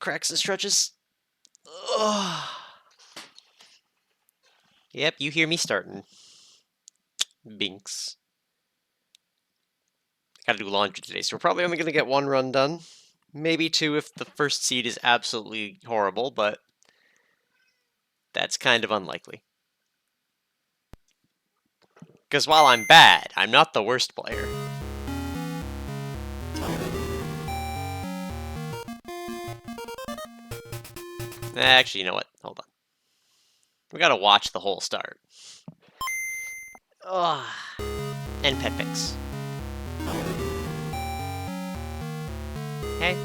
cracks and stretches. Ugh. Yep, you hear me starting. Binks. Gotta do laundry today, so we're probably only gonna get one run done. Maybe two if the first seed is absolutely horrible, but that's kind of unlikely. Because while I'm bad, I'm not the worst player. Actually, you know what? Hold on. We gotta watch the whole start. Ugh. And pet picks. Hey.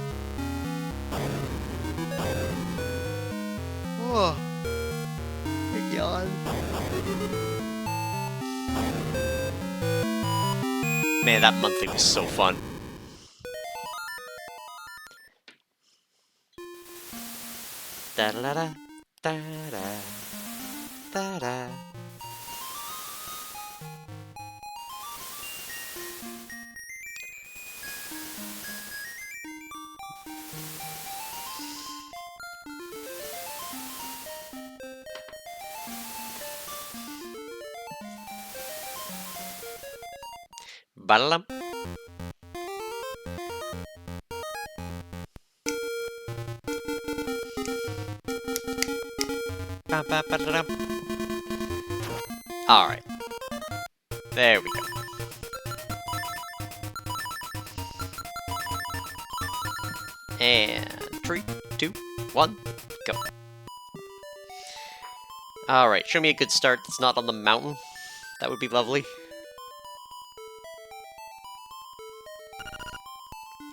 Oh. You're gone. Man, that monthly was so fun. Da da da da da da da. Ba-da-dum. Ba-ba-ba-da-dum. All right. There we go. And 3, 2, 1, go. All right, show me a good start that's not on the mountain. That would be lovely.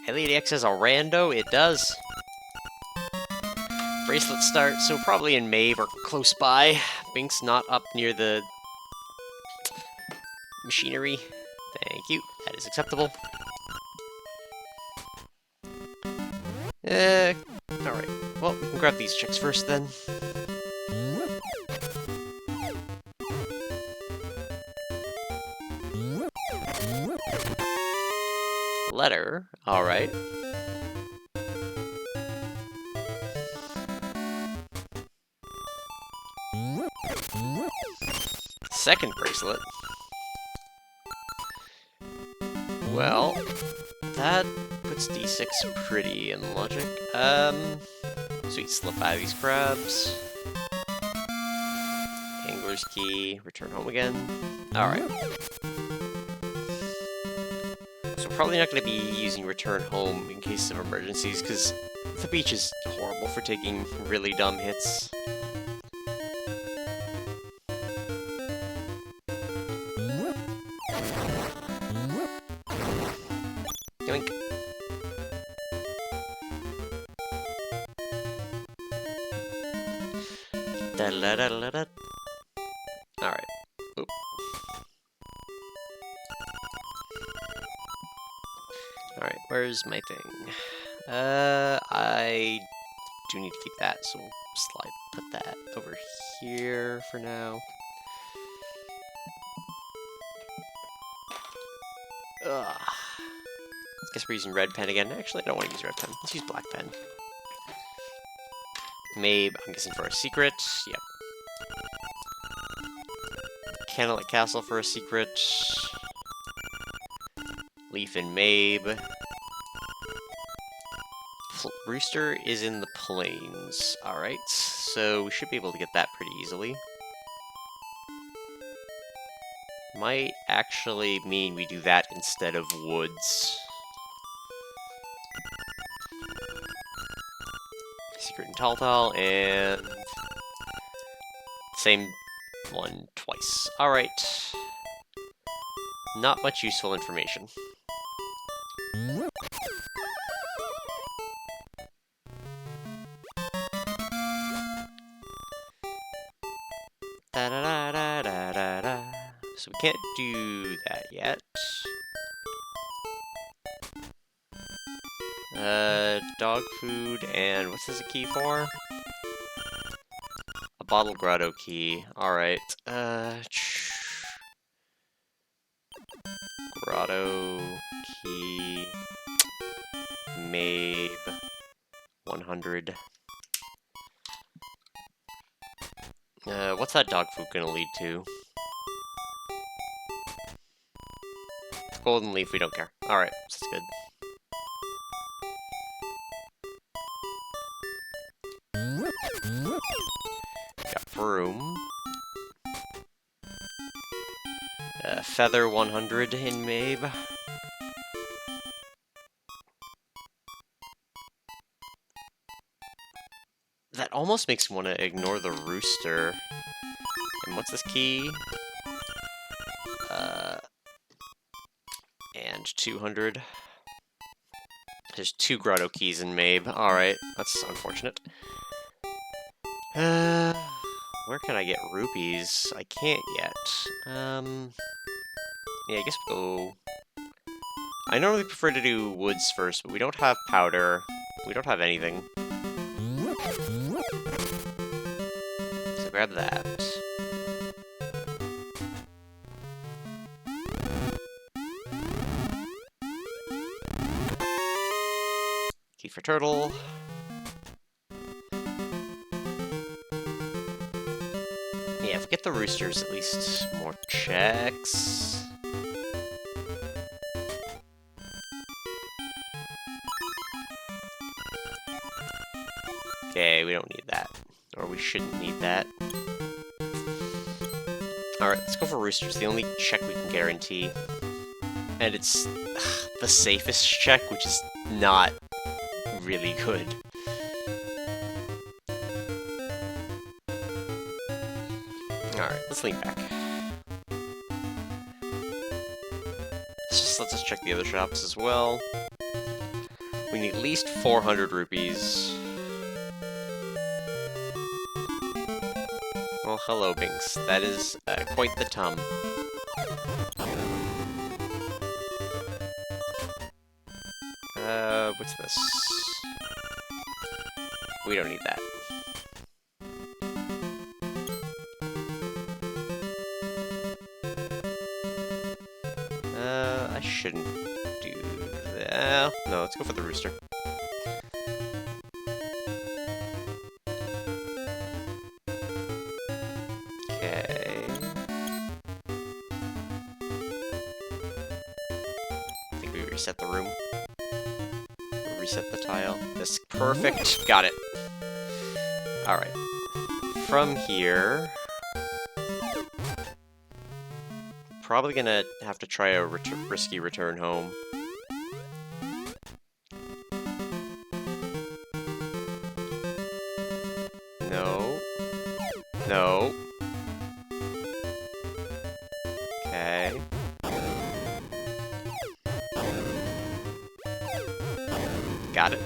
LADXR has a rando, it does. Bracelet start, so probably in Maeve or close by. Bink's not up near the machinery. Thank you, that is acceptable. Alright. Well, we can grab these chicks first then. Letter, alright. Second bracelet. Well, that puts D6 pretty in logic. Sweet, slip out of these crabs. Angler's key, return home again. Alright. So probably not going to be using return home in case of emergencies, because the beach is horrible for taking really dumb hits. Yoink. Da-da-da-da-da. Alright. Oop. Alright, where's my thing? I do need to keep that, so we'll put that over here for now. Ugh. Guess we're using red pen again. Actually, I don't want to use red pen. Let's use black pen. Maybe, I'm guessing for a secret. Yep. Candlelit Castle for a secret. Leaf and Mabe. Rooster is in the plains. Alright, so we should be able to get that pretty easily. Might actually mean we do that instead of woods. Secret in Taltal, and same one twice. Alright. Not much useful information. Da-da-da-da-da-da-da. So we can't do that yet. Dog food, and what's this a key for? A bottle grotto key. Alright. Grotto key. Mabe. 100. What's that dog food gonna lead to? Golden leaf, we don't care. Alright, that's good. Got broom. Feather 100 in Mabe. That almost makes me want to ignore the rooster. And what's this key? And 200. There's 2 grotto keys in Mabe. Alright, that's unfortunate. Where can I get rupees? I can't yet. Yeah, I guess we'll go... I normally prefer to do woods first, but we don't have powder. We don't have anything. So grab that. Key for turtle. Yeah, if we get the roosters, at least more checks. Okay, we don't need that. Or we shouldn't need that. Alright, let's go for roosters. The only check we can guarantee. And it's the safest check, which is not really good. Alright, let's lean back. Let's just check the other shops as well. We need at least 400 rupees. Well, hello, Binks. That is quite the tum. What's this? We don't need that. I shouldn't do that. No, let's go for the rooster. Okay. I think we reset the room. Reset the tile. This perfect. Got it. Alright. From here... probably gonna have to try a risky return home. No. No. Okay. Got it.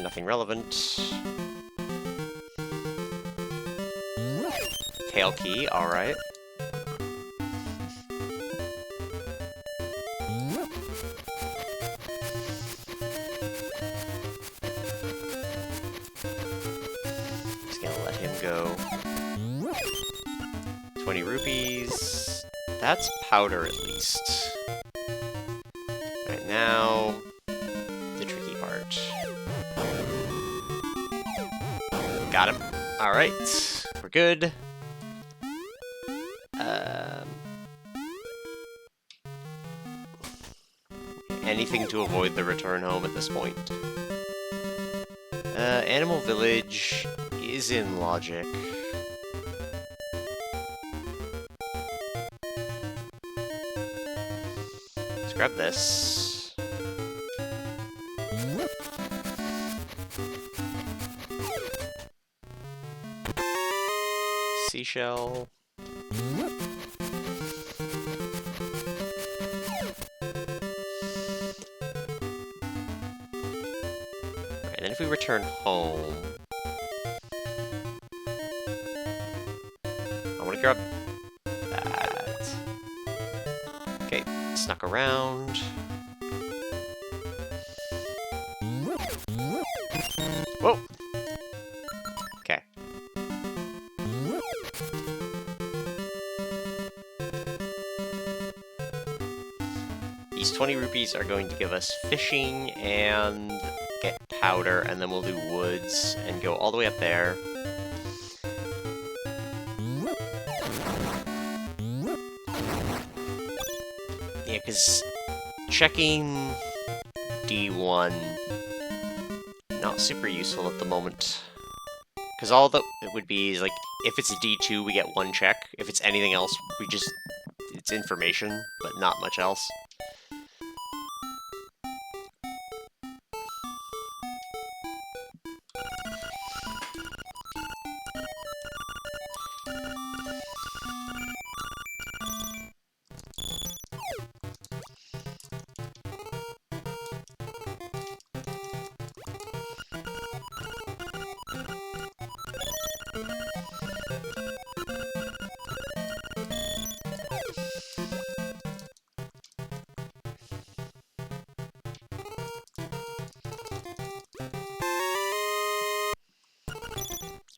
Nothing relevant. Tail key, alright. Just gonna let him go. 20 rupees. That's powder, at least. Right now, the tricky part. Got him. Alright, we're good. Anything to avoid the return home at this point. Animal Village is in logic. Let's grab this. Seashell. And then if we return home... I want to grab that. Okay, snuck around. Whoa! Okay. rupees. 20 rupees are going to give us fishing and get powder, and then we'll do woods and go all the way up there. Yeah, because checking D1, not super useful at the moment. Because all that it would be is, like, if it's a D2, we get 1 check. If it's anything else, we just... it's information, but not much else.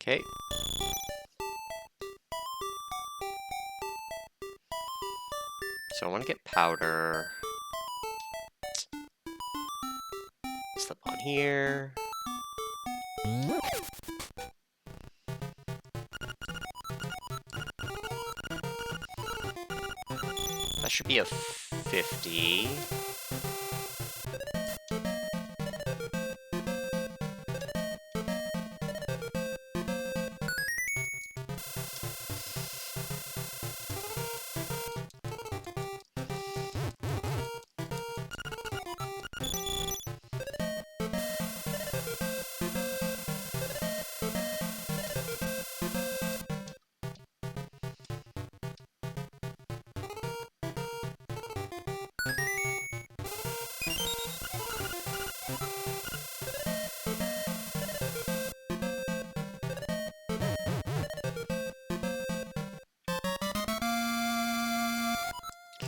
Okay. So I want to get powder. Slip on here. That should be a 50.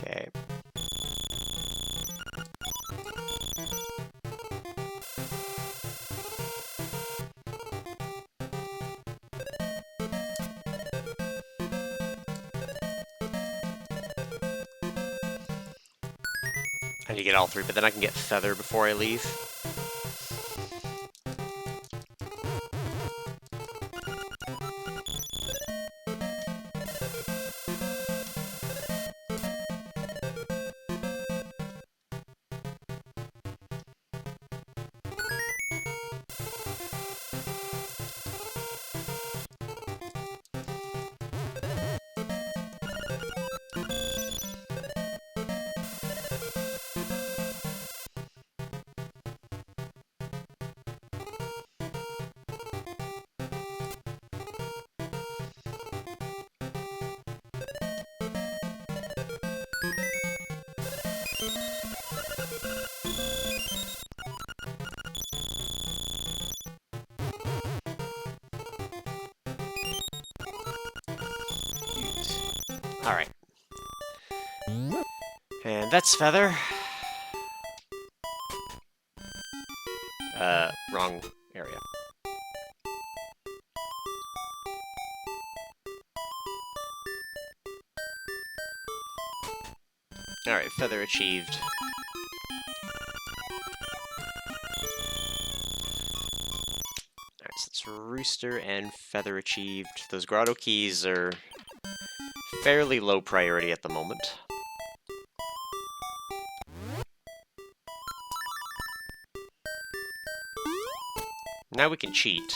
Okay. I need to get all 3, but then I can get feather before I leave. Alright. And that's feather. Wrong area. Alright, feather achieved. Alright, so it's rooster and feather achieved. Those grotto keys are fairly low priority at the moment. Now we can cheat.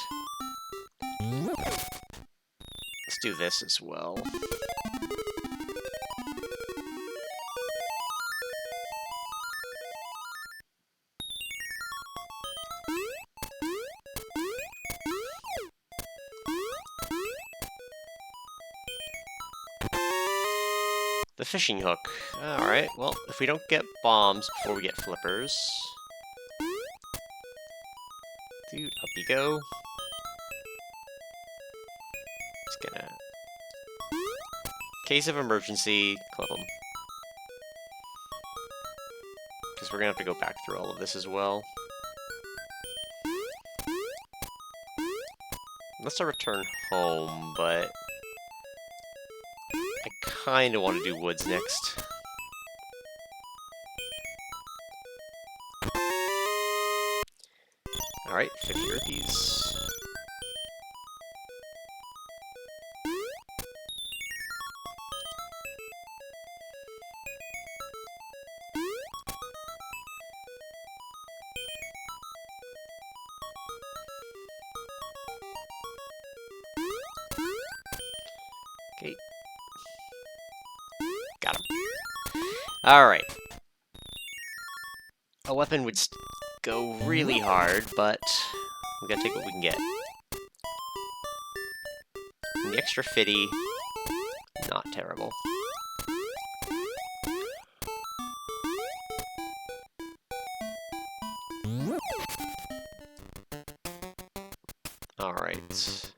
Let's do this as well. The fishing hook. Alright, well, if we don't get bombs before we get flippers... Dude, up you go. Just gonna... Case of emergency, clip them. Because we're gonna have to go back through all of this as well. Unless I return home, but... I kinda want to do woods next. Alright, 50 rupees. Okay. Got him. Alright. A weapon would go really hard, but we gotta take what we can get. And the extra 50, not terrible. Alright.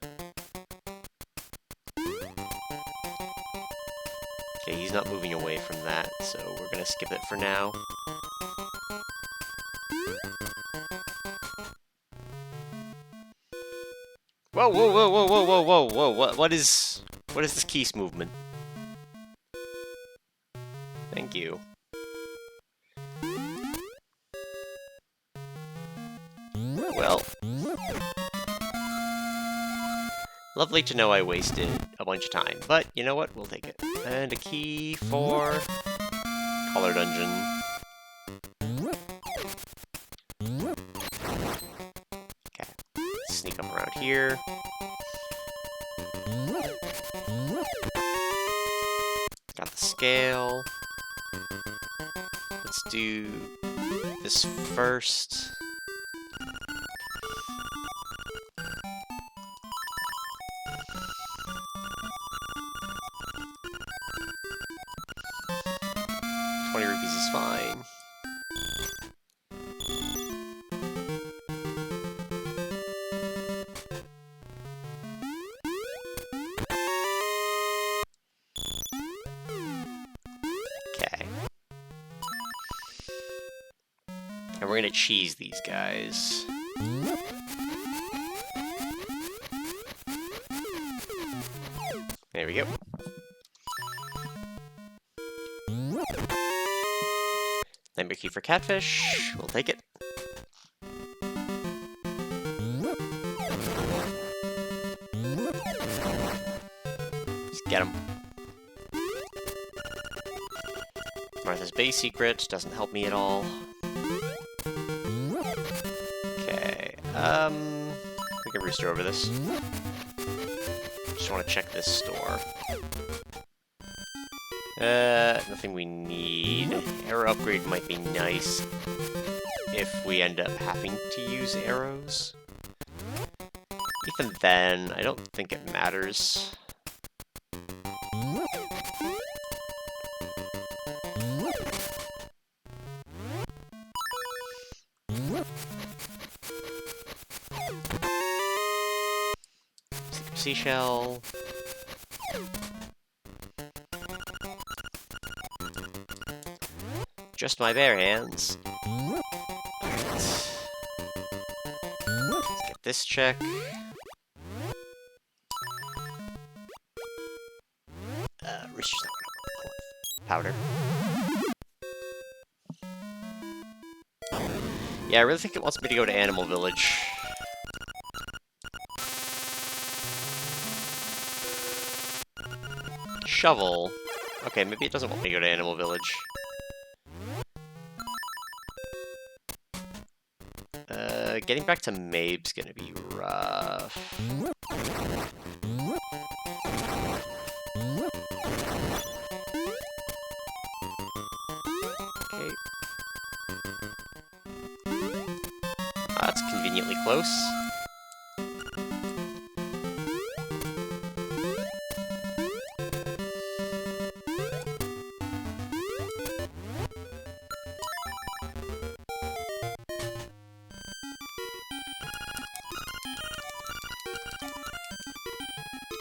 Okay, he's not moving away from that, so we're gonna skip it for now. Whoa, whoa, whoa, whoa, whoa, whoa, whoa, whoa, what is this Keese movement? Thank you. Well. Lovely to know I wasted a bunch of time, but you know what? We'll take it. And a key for Collar Dungeon. Okay, sneak up around here. Got the scale. Let's do this first. ₹20 is fine. Okay. And we're gonna cheese these guys. There we go. Nightmare key for catfish. We'll take it. Just get him. Martha's Bay secret doesn't help me at all. Okay. We can rooster over this. Just want to check this store. Nothing we need. Arrow upgrade might be nice if we end up having to use arrows. Even then, I don't think it matters. Seashell. Just my bare hands. Alright. Let's get this check. Rooster's not gonna powder. Yeah, I really think it wants me to go to Animal Village. Shovel. Okay, maybe it doesn't want me to go to Animal Village. Getting back to Mabe's gonna be rough. Okay. That's conveniently close.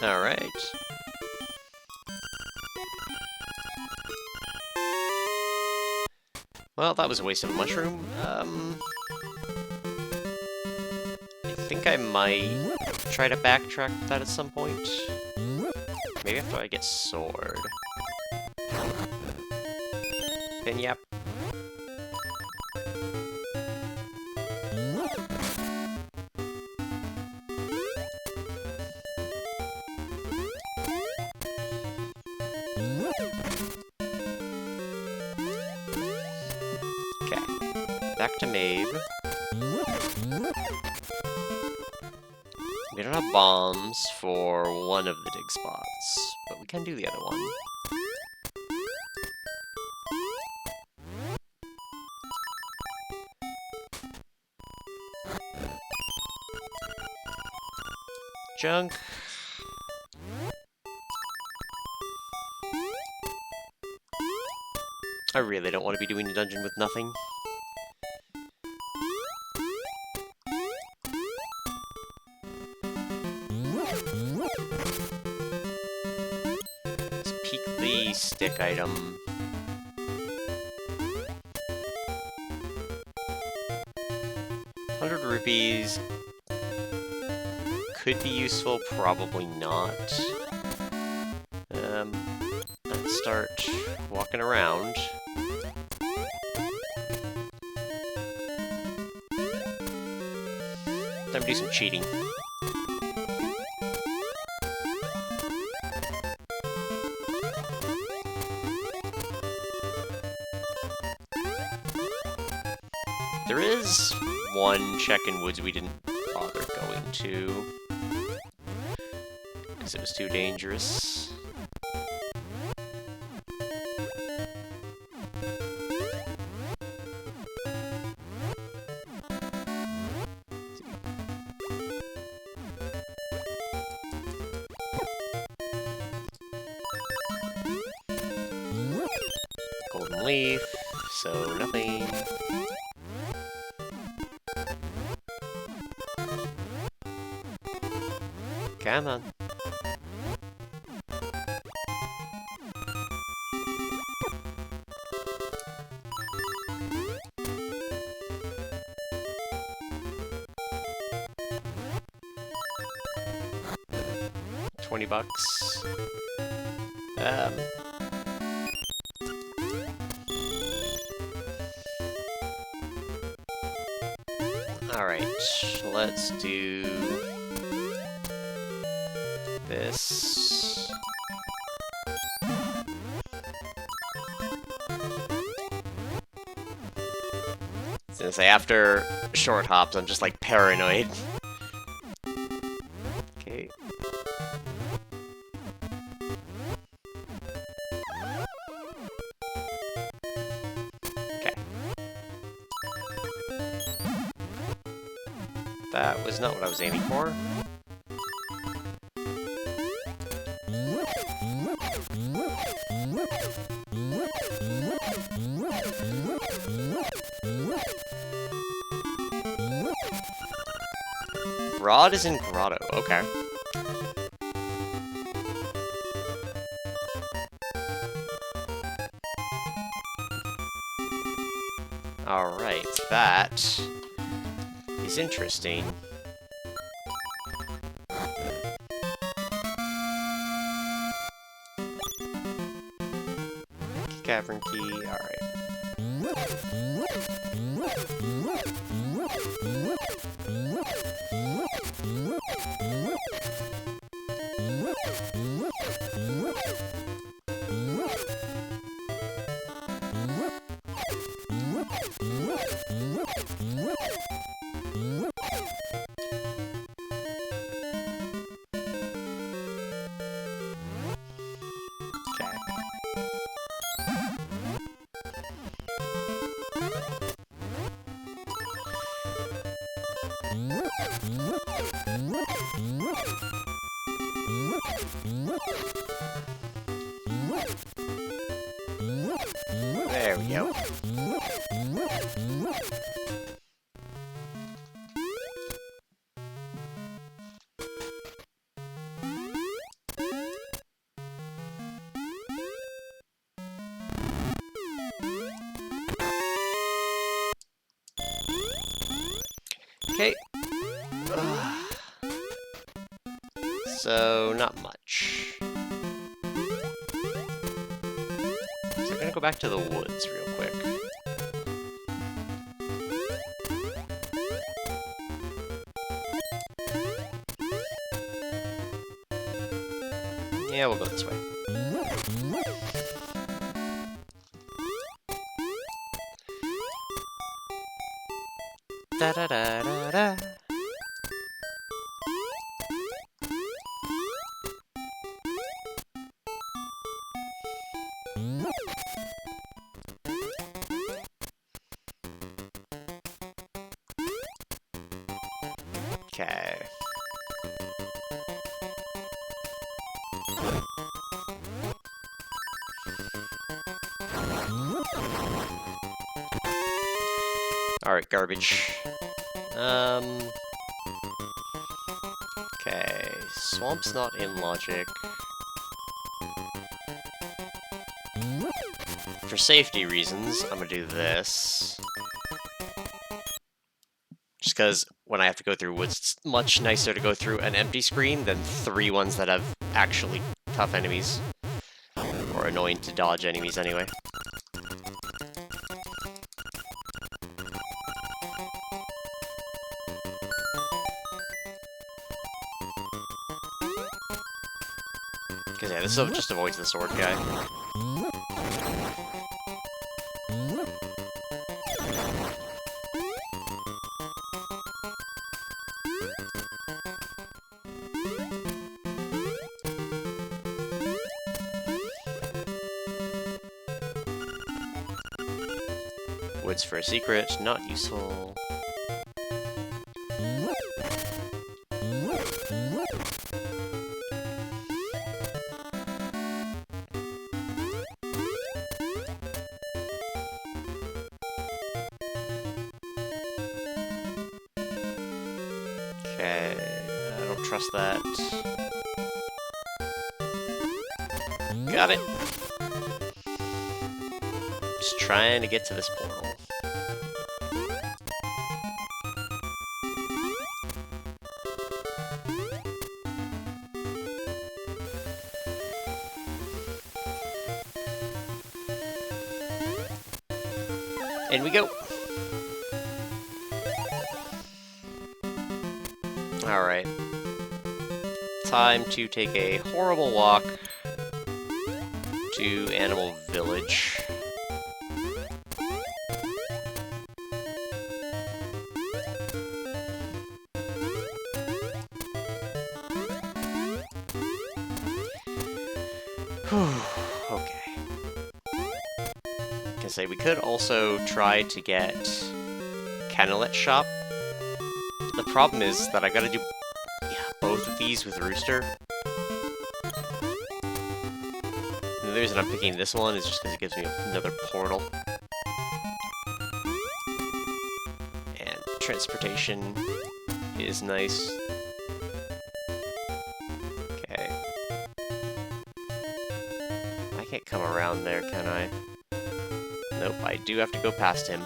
Alright. Well, that was a waste of a mushroom. I think I might try to backtrack that at some point. Maybe after I get sword. Then yep. Okay. Back to Mabe. We don't have bombs for one of the dig spots, but we can do the other one. Junk. I really don't want to be doing a dungeon with nothing. Let's peek the stick item. ₹100. Could be useful, probably not. Let's start walking around. Time to do some cheating. There is one check in woods we didn't bother going to, because it was too dangerous. Golden leaf, so nothing. Come on. $20. Alright, let's do this. I was gonna say, after short hops, I'm just like paranoid. Okay. Okay. That was not what I was aiming for. Rod is in Grotto, okay. Alright, that is interesting. Cavern key, alright. There we go. Okay. So, not much. So I'm gonna go back to the woods real quick. Yeah, we'll go this way. Da da da da da. Okay. Alright, garbage. Okay, swamp's not in logic. For safety reasons, I'm gonna do this. Just because when I have to go through woods, it's much nicer to go through an empty screen than 3 ones that have actually tough enemies. Or annoying to dodge enemies anyway. Because yeah, this just avoids the sword guy. Woods for a secret, not useful. Okay, I don't trust that. Got it! Just trying to get to this portal. In we go! Alright. Time to take a horrible walk to Animal Village. Okay. Can say we could also try to get Kennelette Shop. The problem is that I gotta do both of these with Rooster. And the reason I'm picking this one is just because it gives me another portal. And transportation is nice. Okay. I can't come around there, can I? Nope, I do have to go past him.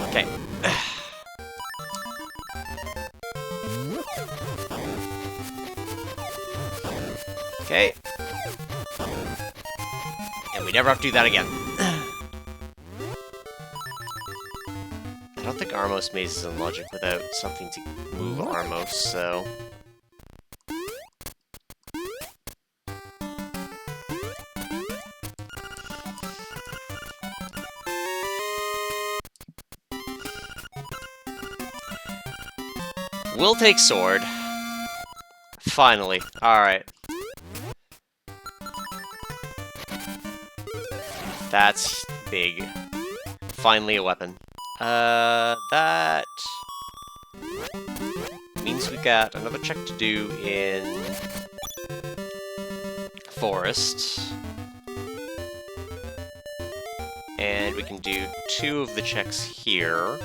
Okay. Okay. And we never have to do that again. I don't think Armos Maze is in logic without something to move Armos, so... We'll take sword. Finally. Alright. That's big. Finally a weapon. That... means we got another check to do in... Forest. And we can do 2 of the checks here.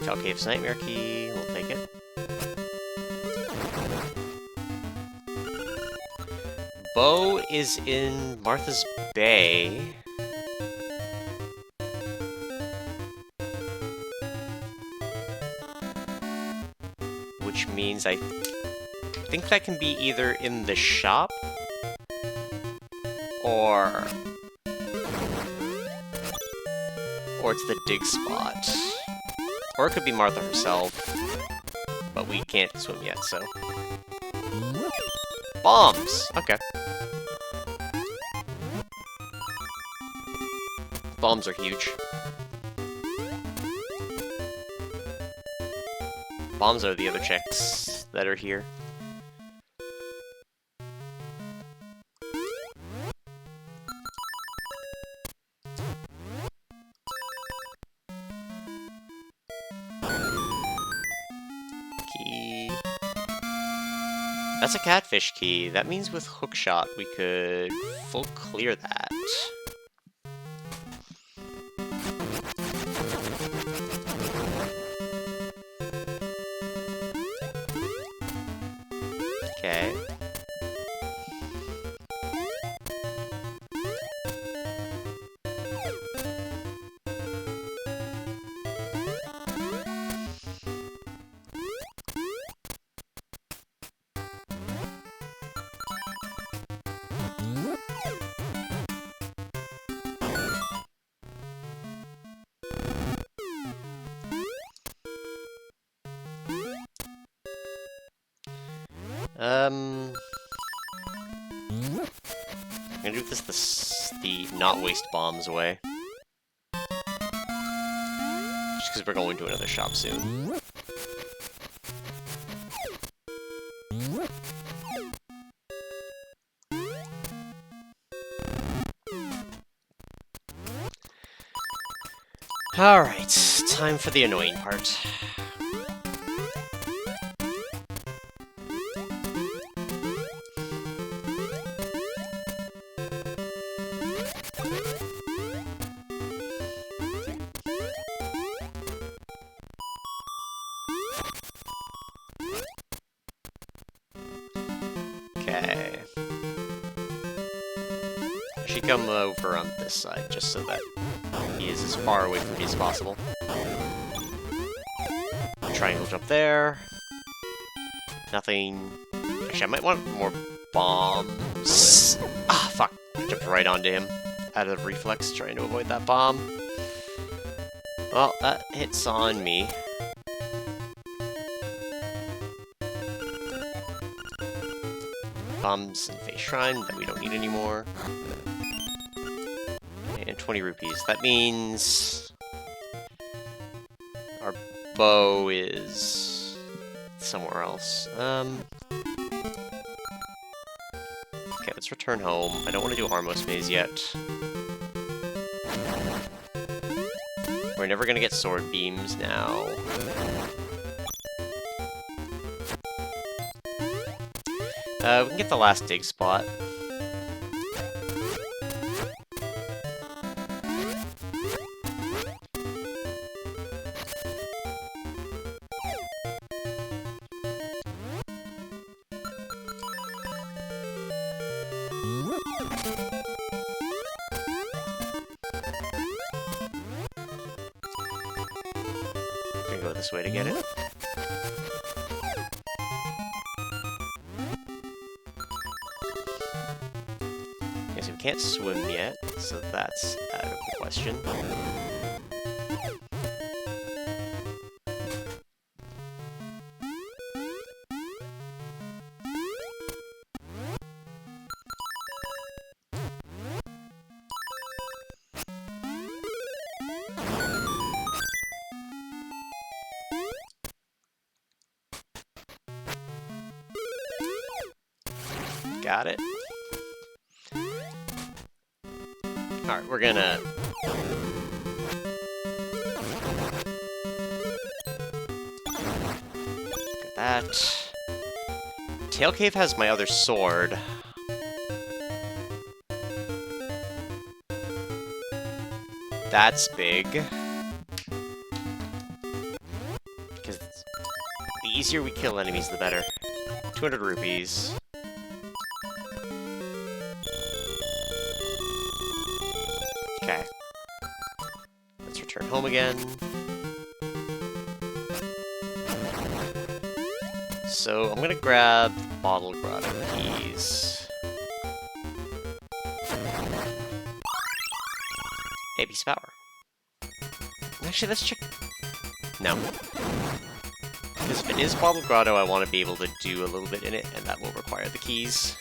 Tail Cave's Nightmare Key, we'll take it. Bo is in Martha's Bay. Which means I think that can be either in the shop or it's the dig spot. Or it could be Martha herself. But we can't swim yet, so. Bombs! Okay. Bombs are huge. Bombs are the other chicks that are here. Key. That's a catfish key. That means with hookshot we could full clear that. Okay. I'm gonna do this the not waste bombs way. Just because we're going to another shop soon. Alright, time for the annoying part. Okay. I should come over on this side, just so that he is as far away from me as possible. Triangle jump there. Nothing. Actually, I might want more bombs. Ah, fuck. I jumped right onto him. Out of reflex, trying to avoid that bomb. Well, that hits on me. Bombs and Face Shrine that we don't need anymore. And 20 rupees. That means our bow is somewhere else. Okay, let's return home. I don't want to do Armos Maze yet. We're never gonna get sword beams now. We can get the last dig spot. I'm gonna go this way to get it. Can't swim yet, so that's out of the question. Got it. Alright, we're gonna... Got that. Tail Cave has my other sword. That's big. because the easier we kill enemies, the better. 200 rupees. Okay. Let's return home again. So, I'm gonna grab the bottle grotto keys. Hey, piece of power. Actually, let's check... No. Because if it is bottle grotto, I want to be able to do a little bit in it, and that will require the keys.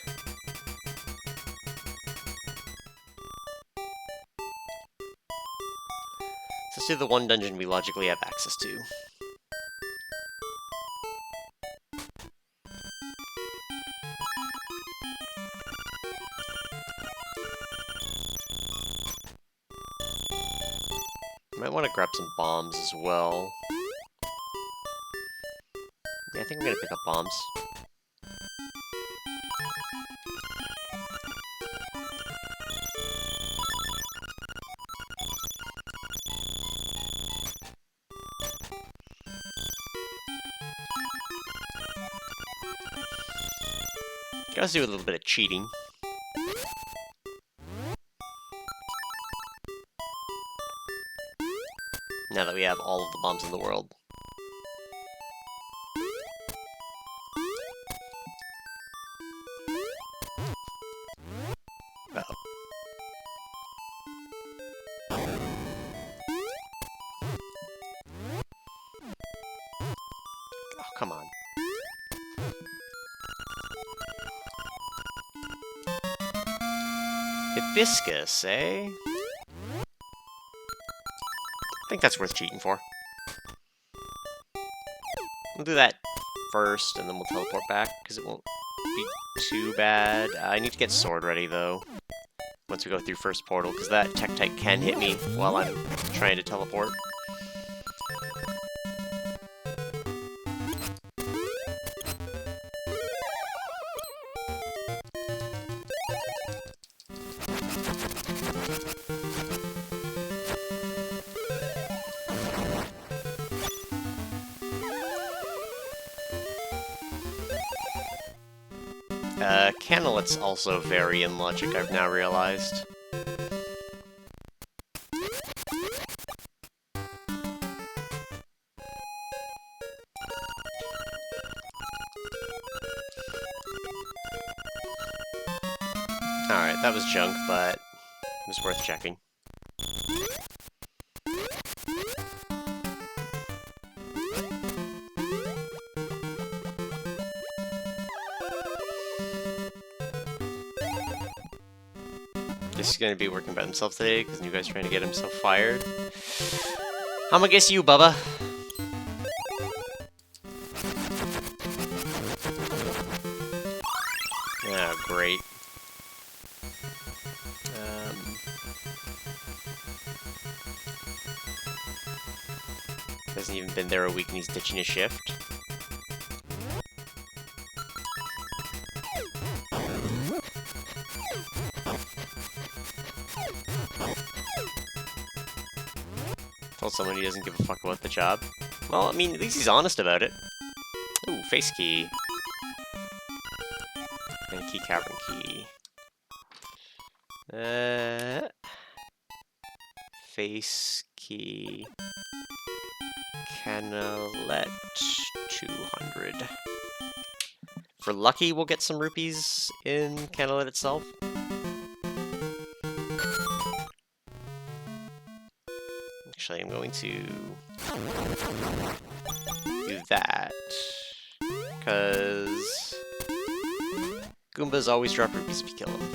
So let's do the one dungeon we logically have access to. Might want to grab some bombs as well. Yeah, I think I'm gonna pick up bombs. Gotta do a little bit of cheating. Now that we have all of the bombs in the world. Uh-oh. Oh, come on. Hibiscus, eh? I think that's worth cheating for. We'll do that first, and then we'll teleport back, because it won't be too bad. I need to get sword ready, though, once we go through first portal, because that Tektite can hit me while I'm trying to teleport. Cannelet's also very in logic, I've now realized. Alright, that was junk, but it was worth checking. This is going to be working by himself today, because new guy's trying to get himself fired. I'm gonna guess you, Bubba. Oh, great. Hasn't even been there a week and he's ditching his shift. Told someone he doesn't give a fuck about the job. Well, I mean, at least he's honest about it. Ooh, face key. And key cavern key. Face key. Cannelet 200. For lucky, we'll get some rupees in Cannelet itself. Actually, I'm going to do that, because Goombas always drop rupees if you kill them.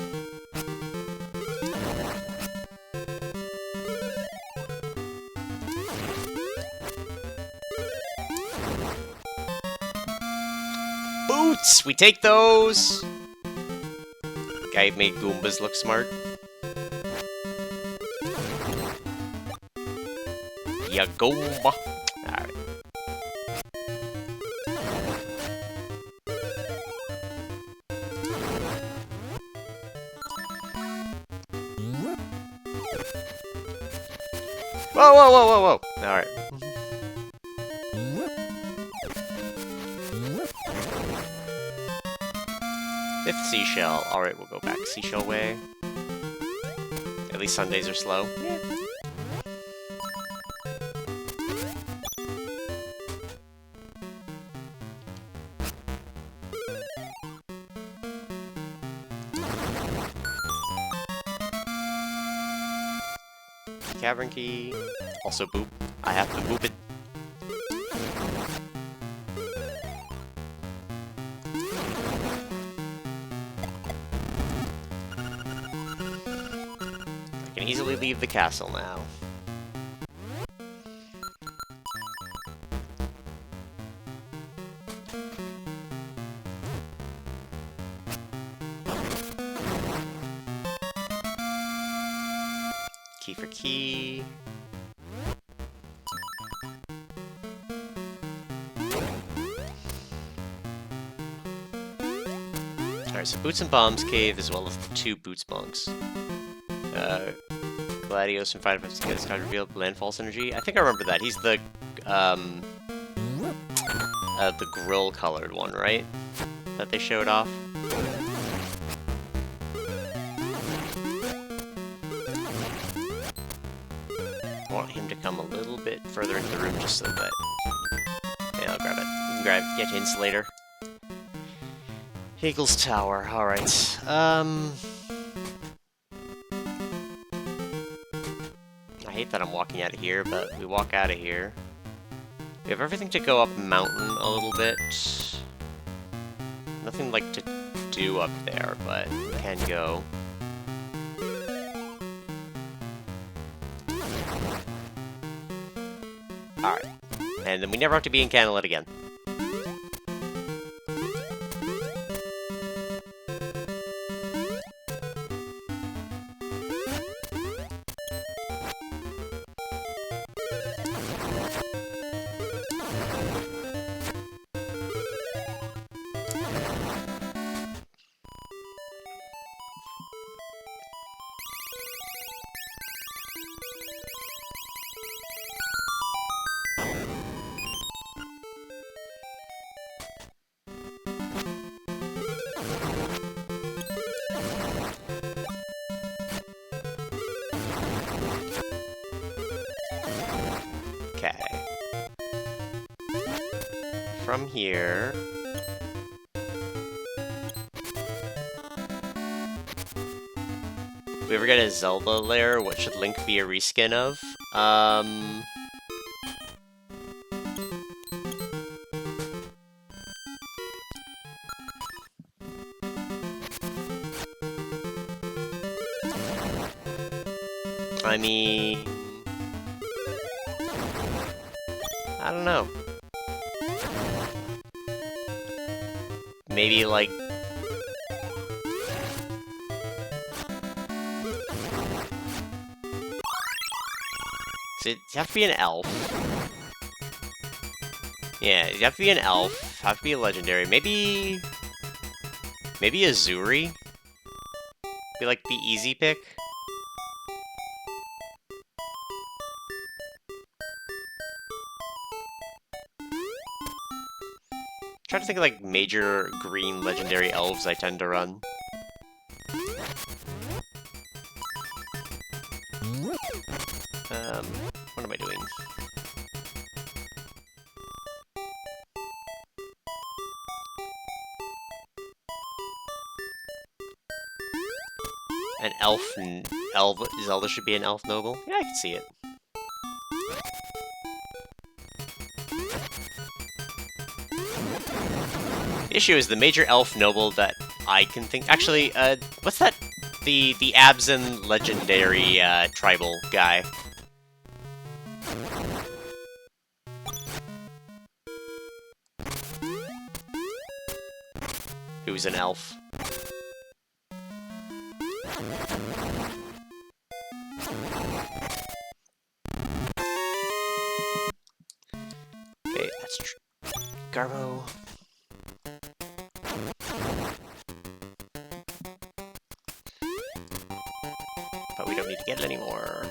Boots! We take those! Guy made Goombas look smart. Ya Goomba! Alright. Whoa, whoa, whoa, whoa, whoa! Alright. 5th seashell. Alright, we'll go back seashell way. At least Sundays are slow. Yeah. Cavern key. Also boop. I have to boop it. I can easily leave the castle now. Key for key. Alright, so Boots and Bombs Cave as well as the 2 Boots bunks. Gladios from Final Fantasy gets revealed Landfall Synergy. I think I remember that. He's the grill colored one, right? That they showed off. I want him to come a little bit further into the room just so that... Okay, I'll grab it. We can get hints later. Eagle's Tower, alright. I hate that I'm walking out of here, but we walk out of here. We have everything to go up mountain a little bit. Nothing like to do up there, but we can go. Alright. And then we never have to be in Canalet again. From here... If we ever get a Zelda lair, what should Link be a reskin of? I mean... I don't know. Maybe, like... Does it have to be an elf? Yeah, you have to be an elf, have to be a legendary. Maybe... Maybe a Zuri? Be like the easy pick? Try to think of like major green legendary elves I tend to run. What am I doing? An elf Zelda should be an elf noble? Yeah, I can see it. The issue is the major elf noble that I can think... Actually, what's that? The Abzan legendary tribal guy. Who's an elf. Okay, that's true. Garbo. But we don't need to get it anymore.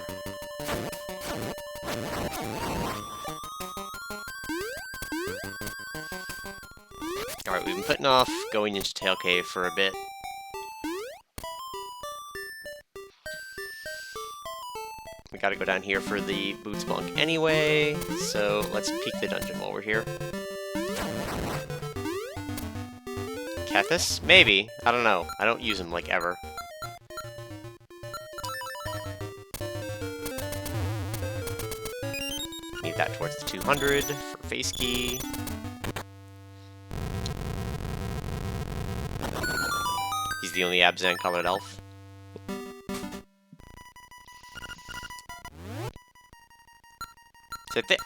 Alright, we've been putting off going into Tail Cave for a bit. We gotta go down here for the Boots Monk anyway, so let's peek the dungeon while we're here. Kethis? Maybe. I don't know. I don't use him, like, ever. Need that towards the 200 for face key. He's the only Abzan-colored elf.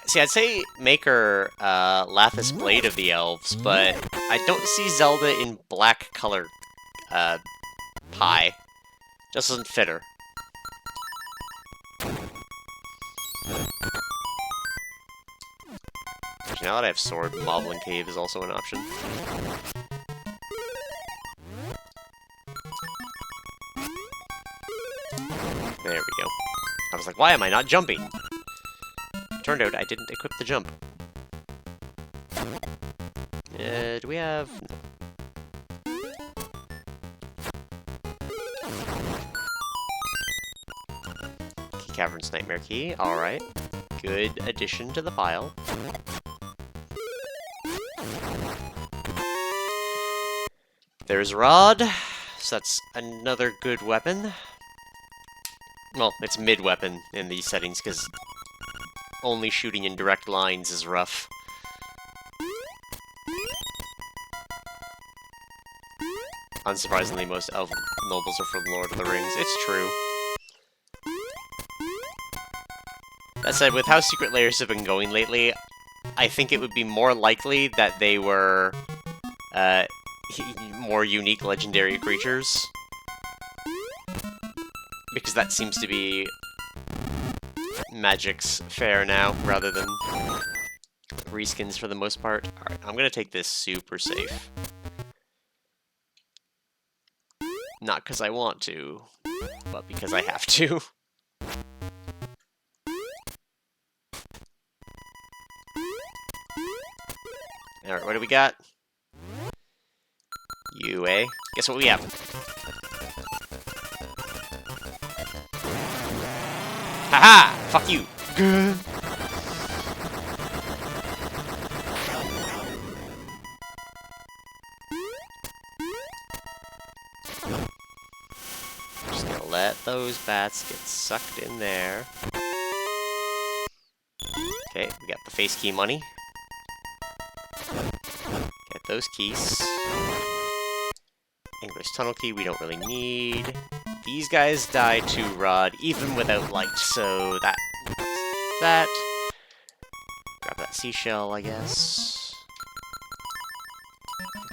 See, I'd say make her Lathis Blade of the Elves, but I don't see Zelda in black colored pie. Just doesn't fit her. Actually, now that I have Sword, Moblin Cave is also an option. There we go. I was like, why am I not jumping? Turned out I didn't equip the jump. Do we have... Key Cavern's Nightmare Key, alright. Good addition to the pile. There's Rod, so that's another good weapon. Well, it's mid-weapon in these settings, because only shooting in direct lines is rough. Unsurprisingly, most elf nobles are from Lord of the Rings. It's true. That said, with how Secret Layers have been going lately, I think it would be more likely that they were more unique legendary creatures. Because that seems to be Magic's fare now, rather than reskins for the most part. Alright, I'm gonna take this super safe. Not because I want to, but because I have to. Alright, what do we got? UA. Guess what we have? Haha! Fuck you! Just gonna let those bats get sucked in there. Okay, we got the face key money. Get those keys. English tunnel key we don't really need. These guys die to Rod even without light, so that. Grab that seashell, I guess.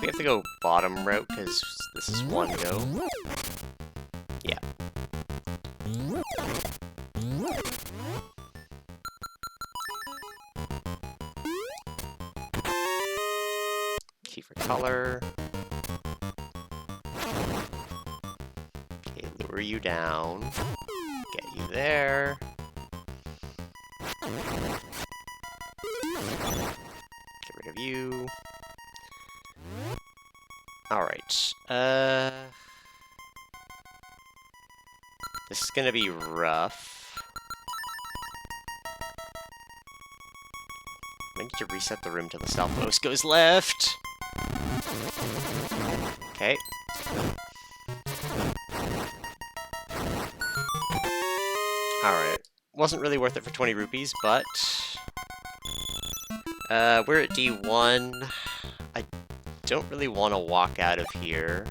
We have to go bottom route because this is one go. Yeah. Key for color. Okay, lure you down. Get you there. Get rid of you. Alright. This is gonna be rough. I need to reset the room till the stealth post goes left. Okay. Alright. Wasn't really worth it for 20 rupees, but... we're at D1. I don't really want to walk out of here.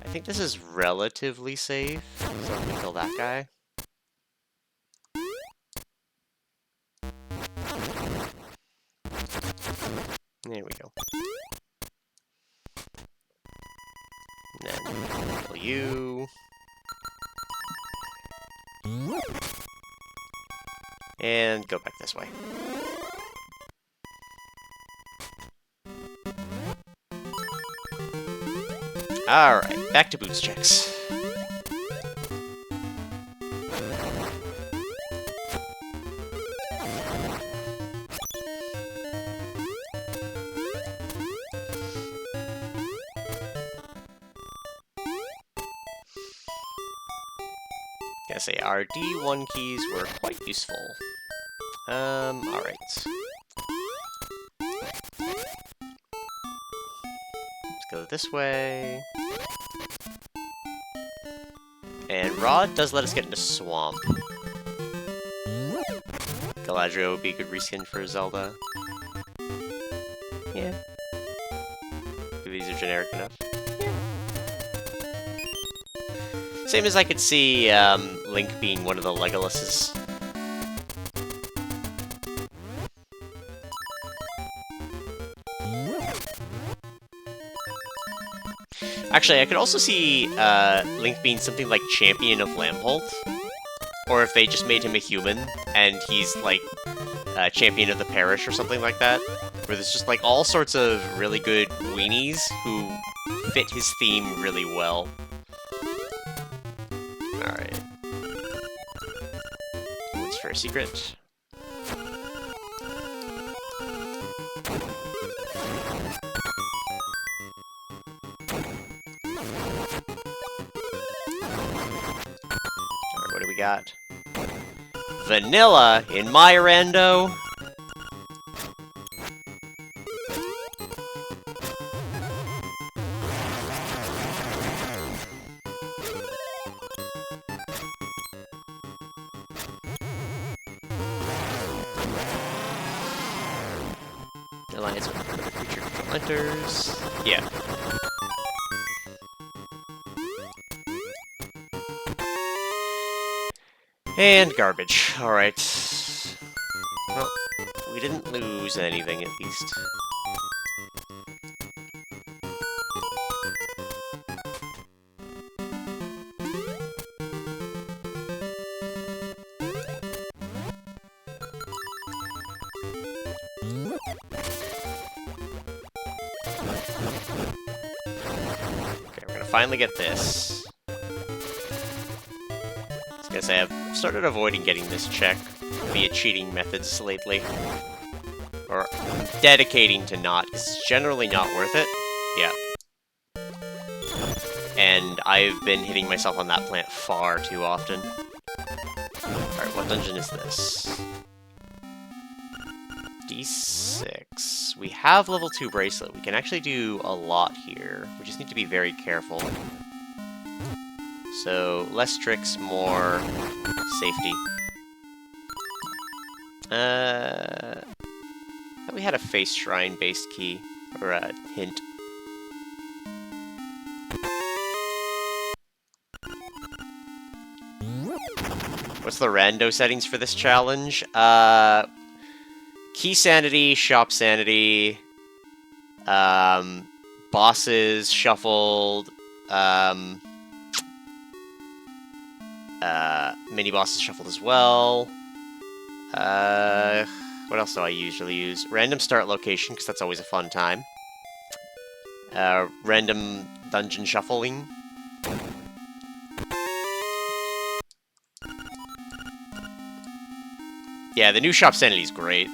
I think this is relatively safe, so let me kill that guy. There we go. And then kill you. And go back this way. Alright, back to boots checks. Gonna say our D1 keys were quite useful. Alright. Let's go this way. And Rod does let us get into Swamp. Galadriel would be a good reskin for Zelda. Yeah. These are generic enough. Yeah. Same as I could see Link being one of the Legolases. Actually, I could also see Link being something like Champion of Lampholt. Or if they just made him a human, and he's like Champion of the Parish or something like that. Where there's just like all sorts of really good weenies who fit his theme really well. Alright. What's for a secret? Alright, what do we got? Vanilla in my rando? Alliance with other creature control hunters. Yeah. And garbage. Alright. Well, we didn't lose anything, at least. Okay, we're gonna finally get this. I was gonna say, I've started avoiding getting this check via cheating methods lately. Or dedicating to not, because it's generally not worth it. Yeah. And I've been hitting myself on that plant far too often. Alright, what dungeon is this? D6. We have level 2 bracelet. We can actually do a lot here. We just need to be very careful. So, less tricks, more safety. We had a face shrine-based key, or a hint. What's the rando settings for this challenge? Key sanity, shop sanity, bosses shuffled, mini bosses shuffled as well. What else do I usually use? Random start location, because that's always a fun time. Random dungeon shuffling. Yeah, the new shop sanity is great.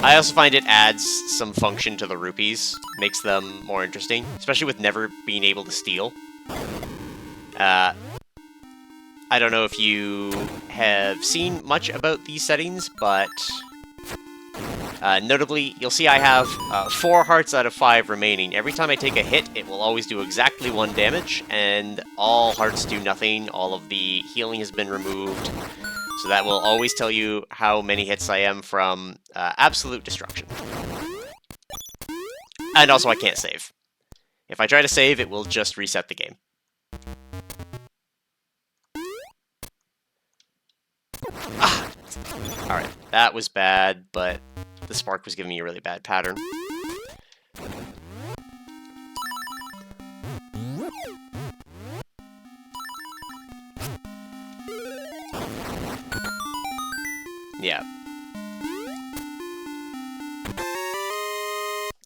I also find it adds some function to the rupees, makes them more interesting, especially with never being able to steal. I don't know if you have seen much about these settings, but notably, you'll see I have 4 hearts out of 5 remaining. Every time I take a hit, it will always do exactly 1 damage, and all hearts do nothing. All of the healing has been removed. So that will always tell you how many hits I am from absolute destruction. And also, I can't save. If I try to save, it will just reset the game. Ah! Alright, that was bad, but the spark was giving me a really bad pattern. Yeah.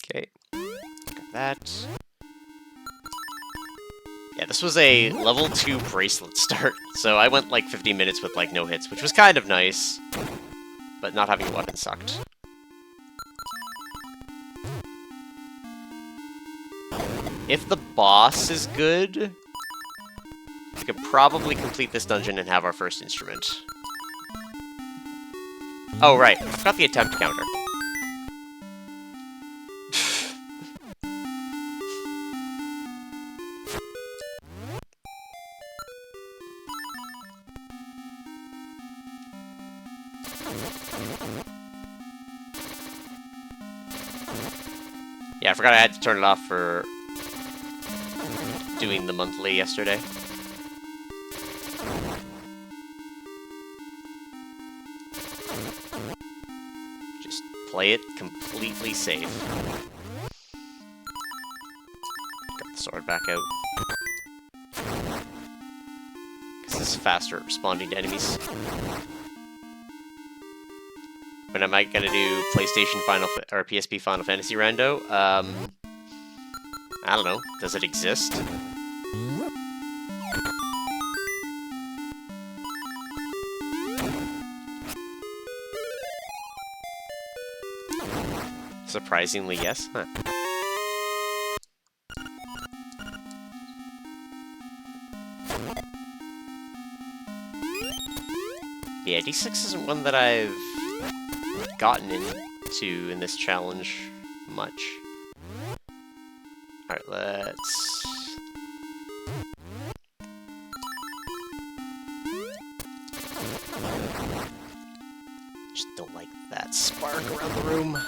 Okay. Got that. Yeah, this was a level 2 bracelet start, so I went like 50 minutes with like no hits, which was kind of nice, but not having a weapon sucked. If the boss is good, could probably complete this dungeon and have our first instrument. Oh, right. I forgot the attempt counter. Yeah, I forgot I had to turn it off for doing the monthly yesterday. Just play it completely safe. Got the sword back out. Because this is faster at responding to enemies. When am I gonna do PlayStation or PSP Final Fantasy Rando? I don't know. Does it exist? Surprisingly, yes. Huh. Yeah, D6 isn't one that I've gotten into in this challenge much. Alright, let's... Just don't like that spark around the room.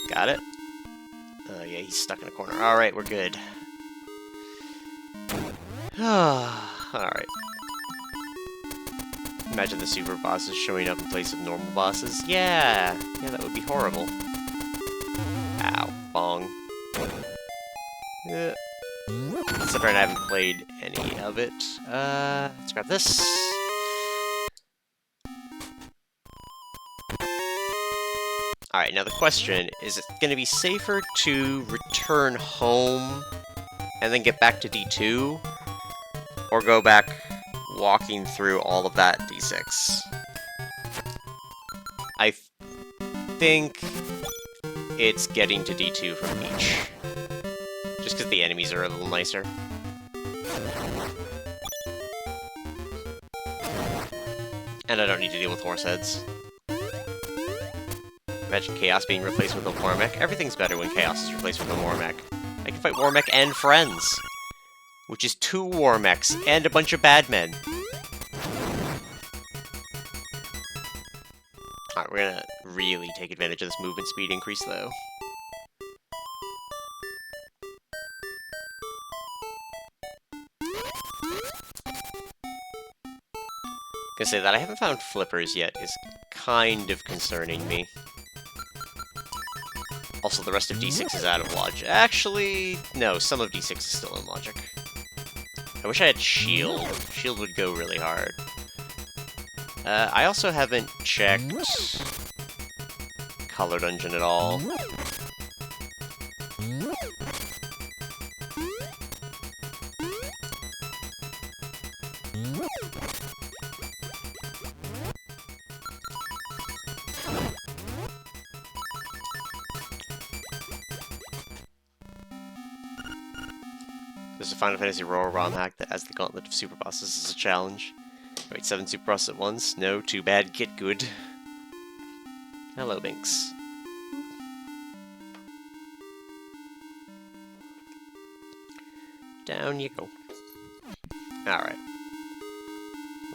Got it. Yeah, he's stuck in a corner. Alright, we're good. Alright. Imagine the super bosses showing up in place of normal bosses. Yeah! Yeah, that would be horrible. Ow. Bong. Except I haven't played any of it. Let's grab this. Alright, now the question, is it going to be safer to return home and then get back to D2? Or go back walking through all of that D6? I think it's getting to D2 from each. Just because the enemies are a little nicer. And I don't need to deal with horse heads. Imagine Chaos being replaced with a Warmech. Everything's better when Chaos is replaced with a Warmech. I can fight Warmech and friends! Which is 2 Warmechs and a bunch of bad men. Alright, we're gonna really take advantage of this movement speed increase, though. Gonna say that I haven't found flippers yet is kind of concerning me. Also, the rest of D6 is out of logic. Actually, no, some of D6 is still in logic. I wish I had shield. Shield would go really hard. I also haven't checked Color Dungeon at all. There's a Final Fantasy Roar ROM hack that has the Gauntlet of Super Bosses as a challenge. Wait, 7 Super Bosses at once? No, too bad, get good. Hello, Binks. Down you go. Alright.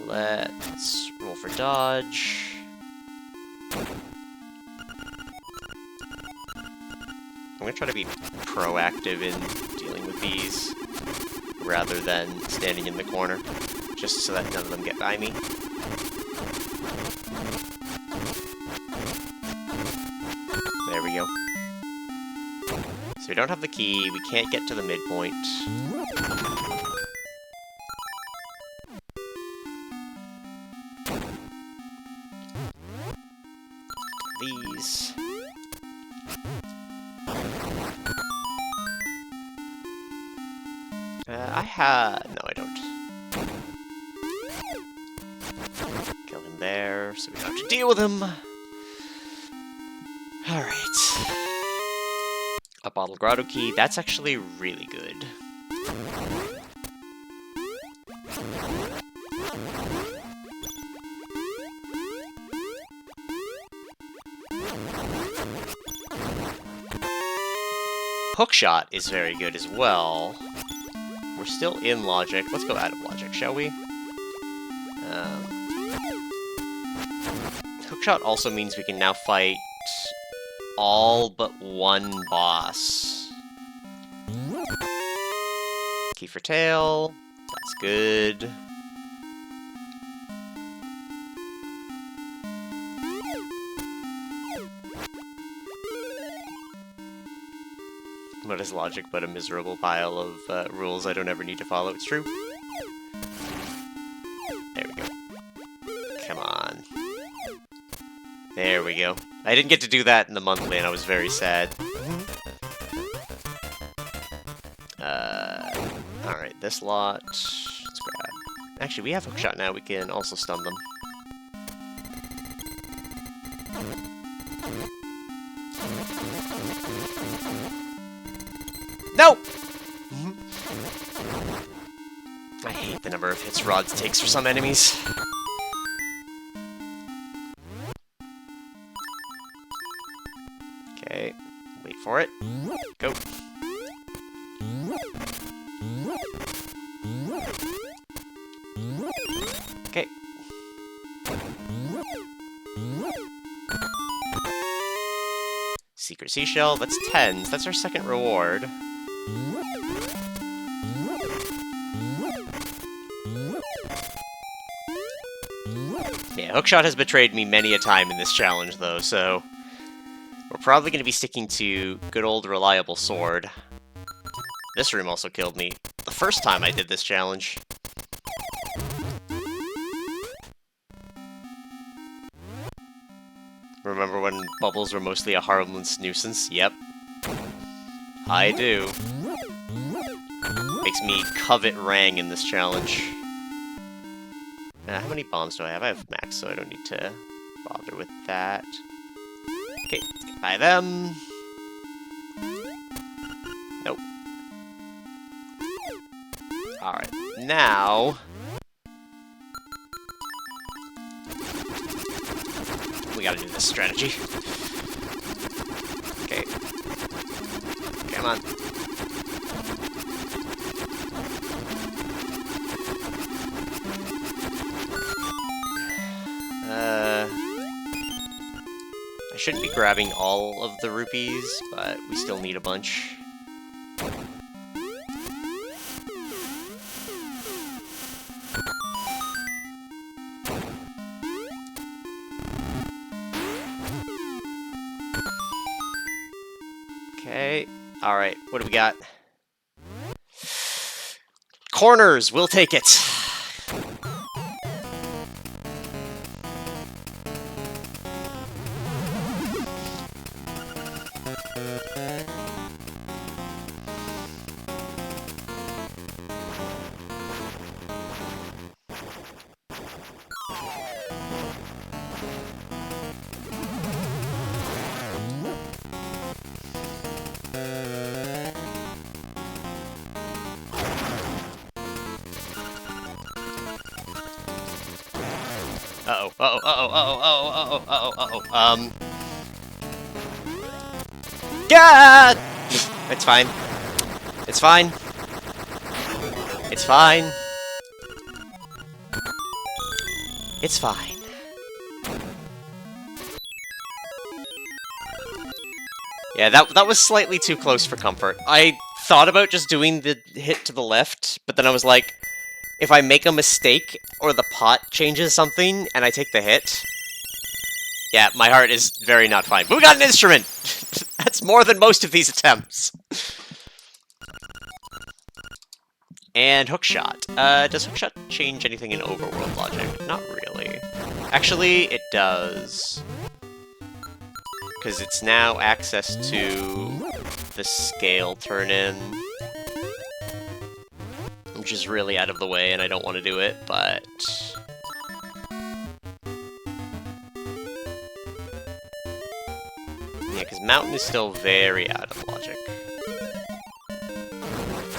Let's roll for dodge. I'm gonna try to be proactive in dealing with these, rather than standing in the corner, just so that none of them get by me. There we go. So we don't have the key, we can't get to the midpoint. These. No, I don't. Kill him there, so we don't have to deal with him. Alright. A bottle grotto key, that's actually really good. Hookshot is very good as well. We're still in logic. Let's go out of logic, shall we? Hookshot also means we can now fight all but one boss. Key for tail. That's good. What is logic but a miserable pile of rules I don't ever need to follow? It's true. There we go. Come on. There we go. I didn't get to do that in the monthly, and I was very sad. Alright, this lot. Let's grab. Actually, we have Hookshot now. We can also stun them. No! I hate the number of hits Rods takes for some enemies. Okay, wait for it. Go. Okay. Secret Seashell, that's 10s. That's our second reward. Yeah, Hookshot has betrayed me many a time in this challenge, though, so we're probably going to be sticking to good old reliable sword. This room also killed me the first time I did this challenge. Remember when bubbles were mostly a harmless nuisance? Yep. I do. Makes me covet Rang in this challenge. How many bombs do I have? I have max, so I don't need to bother with that. Okay, let's get by them. Nope. Alright, now... we gotta do this strategy. Okay. Come on. I shouldn't be grabbing all of the rupees, but we still need a bunch. Okay, alright, what do we got? Corners! We'll take it! God! It's fine. It's fine. It's fine. It's fine. Yeah, that was slightly too close for comfort. I thought about just doing the hit to the left, but then I was like, if I make a mistake, or the pot changes something, and I take the hit... Yeah, my heart is very not fine. But we got an instrument! That's more than most of these attempts. And Hookshot. Does Hookshot change anything in overworld logic? Not really. Actually, it does. Because it's now access to the scale turn-in. Which is really out of the way, and I don't want to do it, but... yeah, because Mountain is still very out of logic.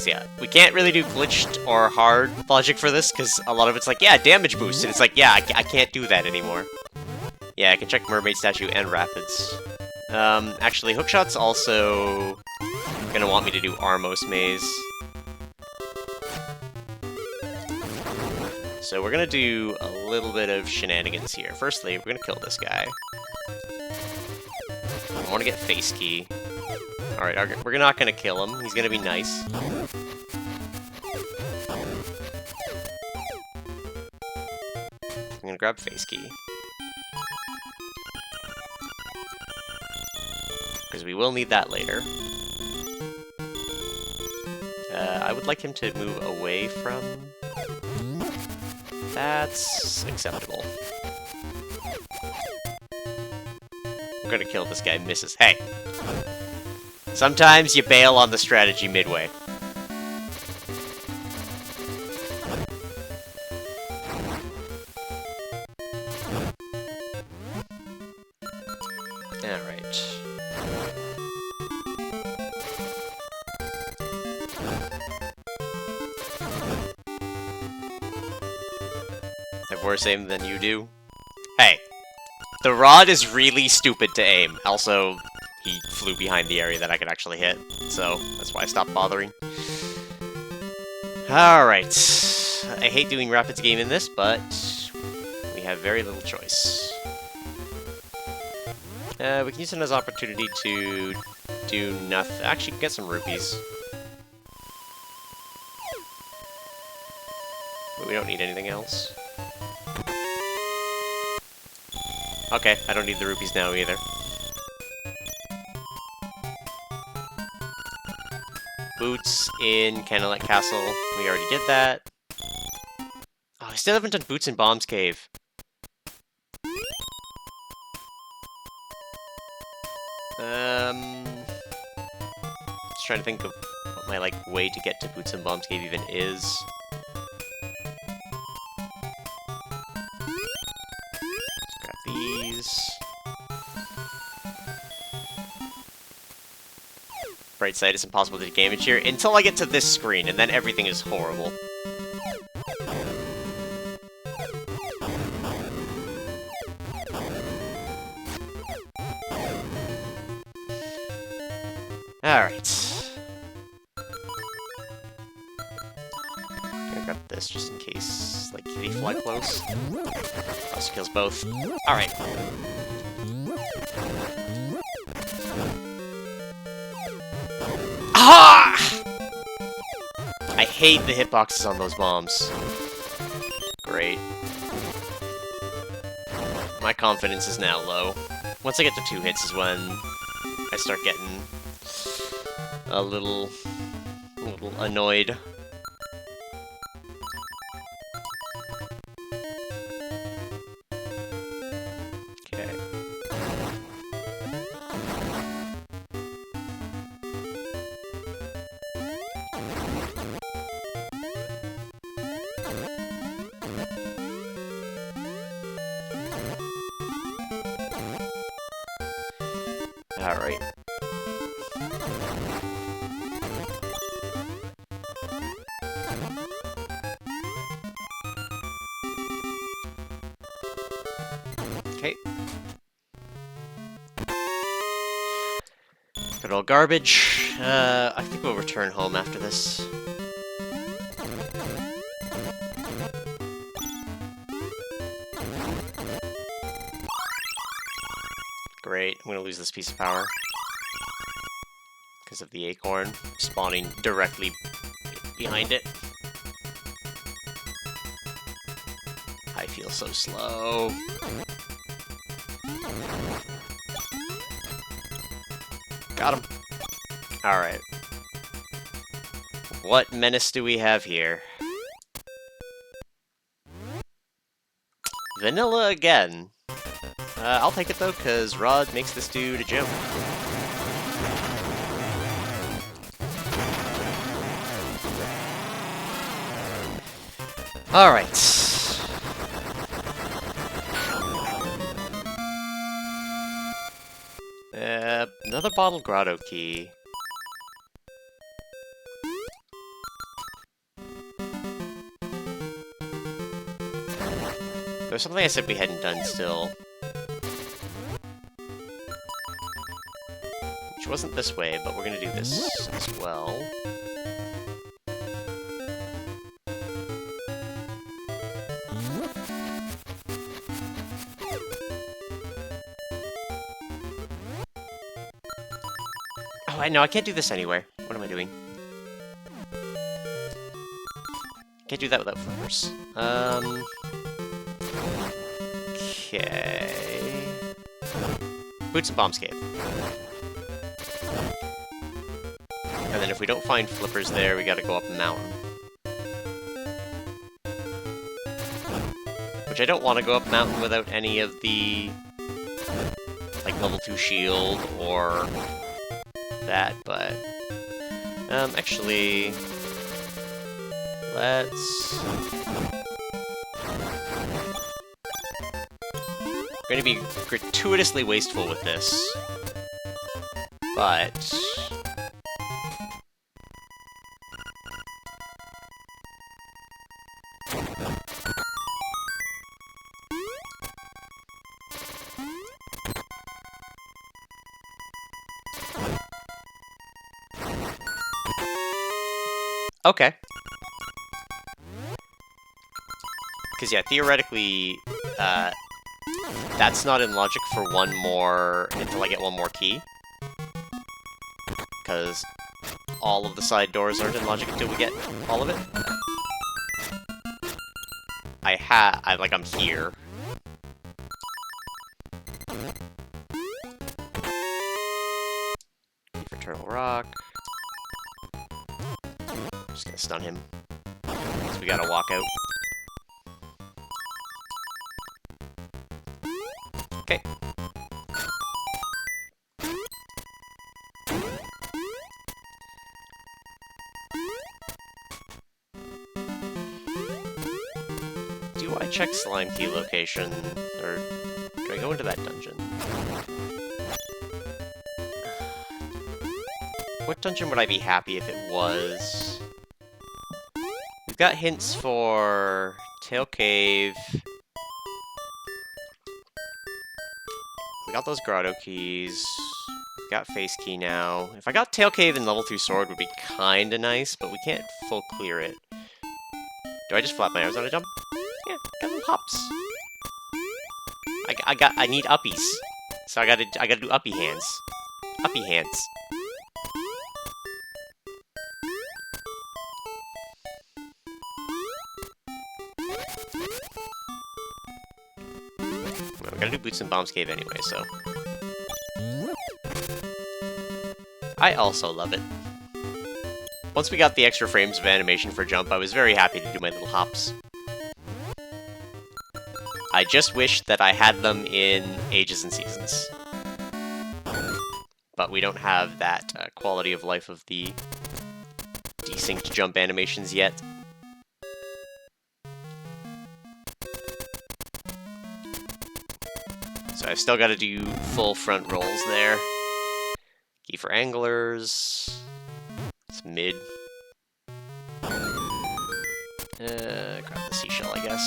So yeah, we can't really do glitched or hard logic for this, because a lot of it's like, yeah, damage boost, and it's like, yeah, I can't do that anymore. Yeah, I can check Mermaid Statue and Rapids. Actually, Hookshot's also gonna want me to do Armos Maze. So we're gonna do a little bit of shenanigans here. Firstly, we're gonna kill this guy. I want to get Face Key. Alright, we're not gonna kill him. He's gonna be nice. I'm gonna grab Face Key. Because we will need that later. I would like him to move away from... That's acceptable. I'm gonna kill this guy, misses. Hey! Sometimes you bail on the strategy midway. Alright. I have worse aim than you do. Hey! The rod is really stupid to aim. Also, he flew behind the area that I could actually hit, so that's why I stopped bothering. Alright. I hate doing Rapids game in this, but we have very little choice. We can use it as an opportunity to do nothing. Actually, get some rupees. But we don't need anything else. Okay, I don't need the rupees now either. Boots in Candlelit Castle. We already did that. Oh, I still haven't done Boots in Bomb's Cave. Just trying to think of what my, way to get to Boots in Bomb's Cave even is. Let's grab these. Bright side, it's impossible to do damage here until I get to this screen, and then everything is horrible. Alright. Gonna grab this just in case, they fly close. Also kills both. Alright. Ah! I hate the hitboxes on those bombs. Great. My confidence is now low. Once I get to 2 hits is when I start getting a little annoyed. Okay. Alright. Okay. Good old garbage. I think we'll return home after this. Great, I'm gonna lose this piece of power. Because of the acorn spawning directly behind it. I feel so slow. Got him. Alright. What menace do we have here? Vanilla again. I'll take it though, because Rod makes this dude a gem. Alright. Another bottle grotto key. there's something I said we hadn't done still. Which wasn't this way, but we're gonna do this as well. Oh, I know, I can't do this anywhere. What am I doing? Can't do that without flippers. Okay. Boots and Bombs Cave. And then if we don't find flippers there, we gotta go up a mountain. Which I don't want to go up a mountain without any of the... like, level 2 shield, or... that, but... actually... let's... I'm going to be gratuitously wasteful with this, but... okay. Because, yeah, theoretically, that's not in logic for one more, until I get one more key. Because all of the side doors aren't in logic until we get all of it. I'm here. For Turtle Rock. Just gonna stun him. So we gotta walk out. Okay. Do I check Slime Key location, or do I go into that dungeon? What dungeon would I be happy if it was? We've got hints for Tail Cave. We got those grotto keys. We've got face key now. If I got Tail Cave and level 2 sword would be kinda nice, but we can't full clear it. Do I just flap my arms on a jump? Yeah, got little hops. I need uppies. So I gotta do uppy hands. Uppy hands. Well, we're gonna do Boots and Bombs Cave anyway, so... I also love it. Once we got the extra frames of animation for jump, I was very happy to do my little hops. I just wish that I had them in Ages and Seasons. But we don't have that quality of life of the desynced jump animations yet. So I've still got to do full front rolls there. Key for anglers. It's mid. Grab the seashell, I guess.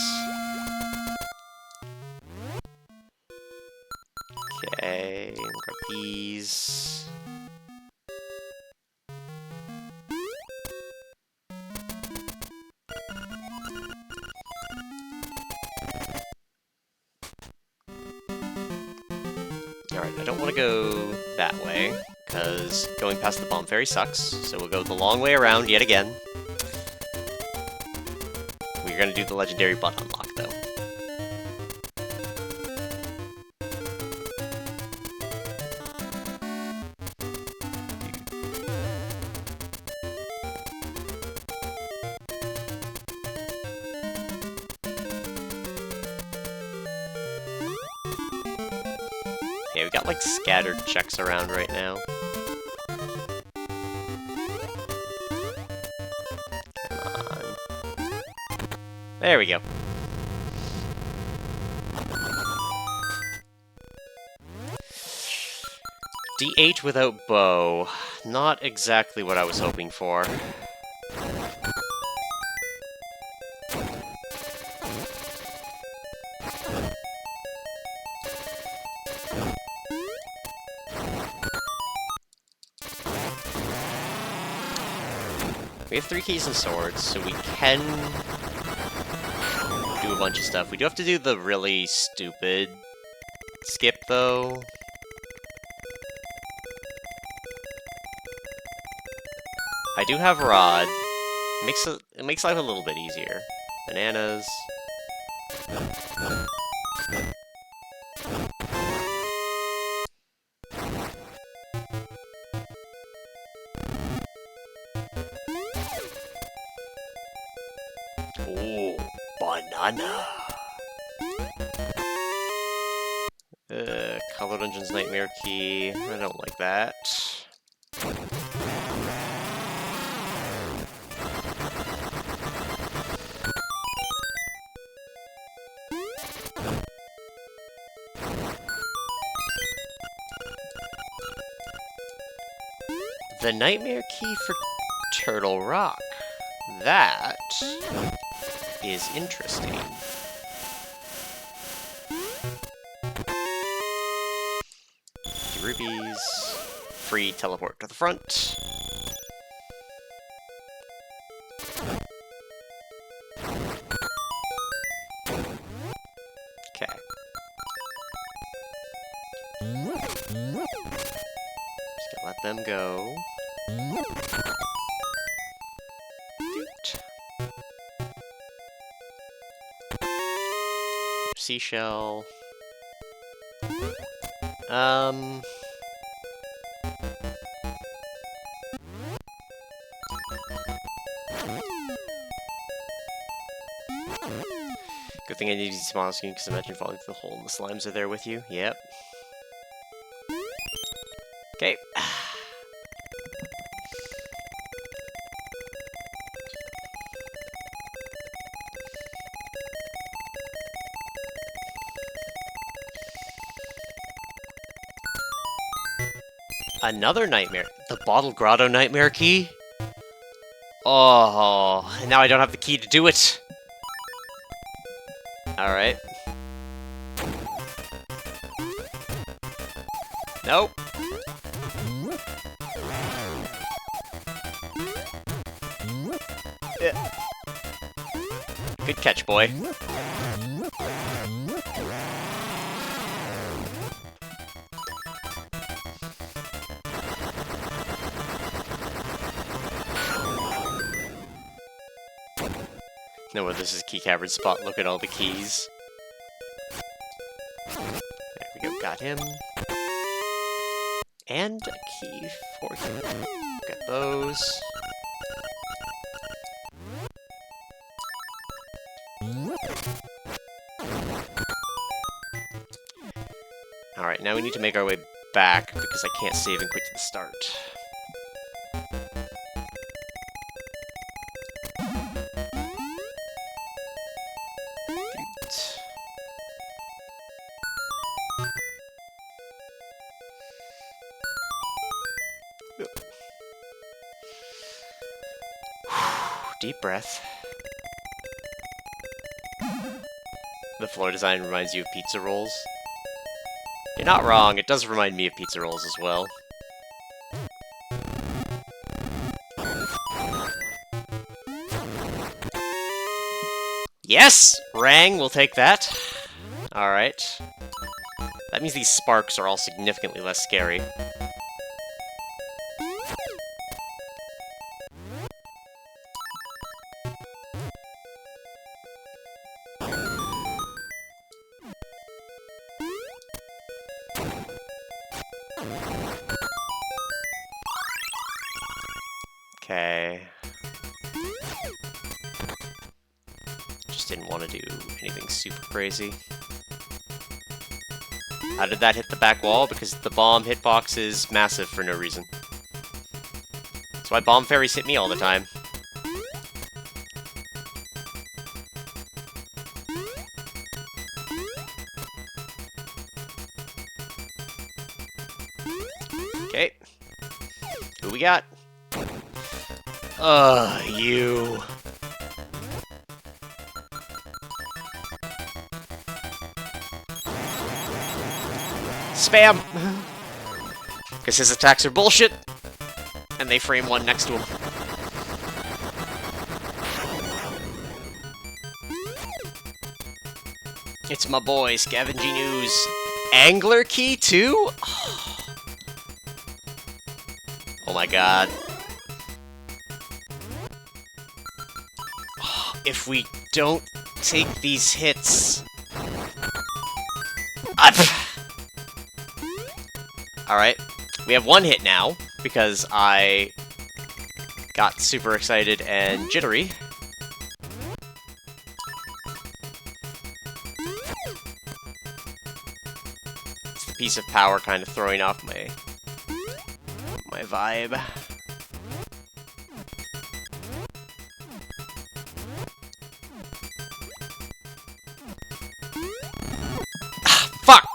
Okay, grab these. Alright, I don't want to go that way, because going past the bomb fairy sucks, so we'll go the long way around yet again. We're going to do the legendary butt unlock, though. Yeah, we got like scattered checks around right now. Come on. There we go. D8 without bow. Not exactly what I was hoping for. We have 3 keys and swords, so we can do a bunch of stuff. We do have to do the really stupid skip, though. I do have Rod. It makes life a little bit easier. Bananas. Ooh, banana. Color Dungeon's Nightmare Key. I don't like that. The Nightmare Key for Turtle Rock. That is interesting. Rubies. Free teleport to the front. Okay. Just gonna let them go. Seashell. Good thing I need these small screen because imagine falling through the hole and the slimes are there with you. Yep. Okay. Another nightmare. The Bottle Grotto Nightmare Key? Oh, and now I don't have the key to do it. Alright. Nope. Yeah. Good catch, boy. Know where this is Key Cavern spot. Look at all the keys. There we go. Got him. And a key for him. Got those. Alright, now we need to make our way back because I can't save and quit to the start. Deep breath. The floor design reminds you of pizza rolls. You're not wrong, it does remind me of pizza rolls as well. Yes! Rang, we'll take that. Alright. That means these sparks are all significantly less scary. Okay. Just didn't want to do anything super crazy. How did that hit the back wall? Because the bomb hitbox is massive for no reason. That's why bomb fairies hit me all the time. Okay. Who we got? You. Spam! Because his attacks are bullshit, and they frame one next to him. It's my boy, Scavenging Ooze. Angler Key, too? Oh my god. If we don't take these hits... Alright, we have one hit now, because I got super excited and jittery. It's the piece of power kind of throwing off my vibe. Fuck!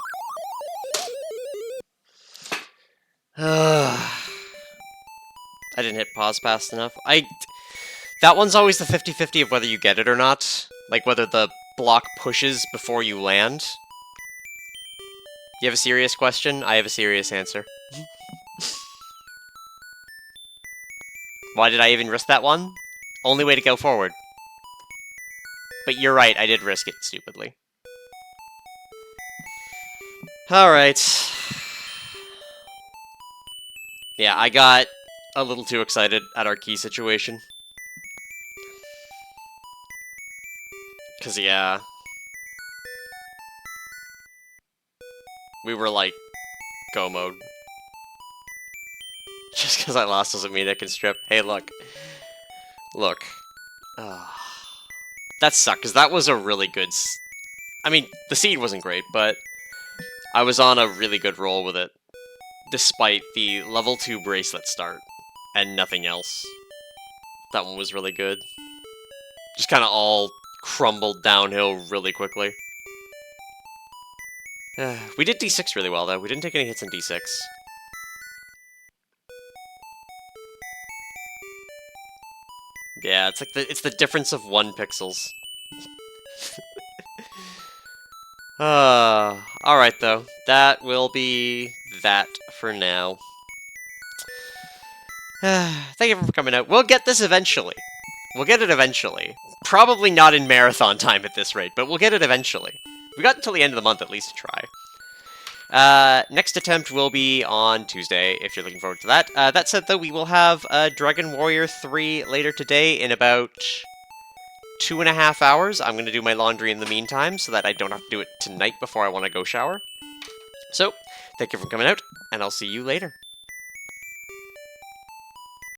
I didn't hit pause fast enough. That one's always the 50-50 of whether you get it or not. Like, whether the block pushes before you land. You have a serious question? I have a serious answer. Why did I even risk that one? Only way to go forward. But you're right, I did risk it stupidly. Alright. Yeah, I got a little too excited at our key situation. Cause yeah. We were like, go mode. Just because I lost doesn't mean I can strip. Hey, look. Look. That sucked, because that was a really good... I mean, the seed wasn't great, but I was on a really good roll with it. Despite the level 2 bracelet start. And nothing else. That one was really good. Just kind of all crumbled downhill really quickly. We did D6 really well, though. We didn't take any hits in D6. Yeah, it's like it's the difference of 1 pixels. Alright, though. That will be that for now. Thank you for coming out. We'll get this eventually. We'll get it eventually. Probably not in marathon time at this rate, but we'll get it eventually. We got until the end of the month at least to try. Next attempt will be on Tuesday, if you're looking forward to that. That said, though, we will have Dragon Warrior 3 later today in about 2.5 hours. I'm going to do my laundry in the meantime, so that I don't have to do it tonight before I want to go shower. So, thank you for coming out, and I'll see you later.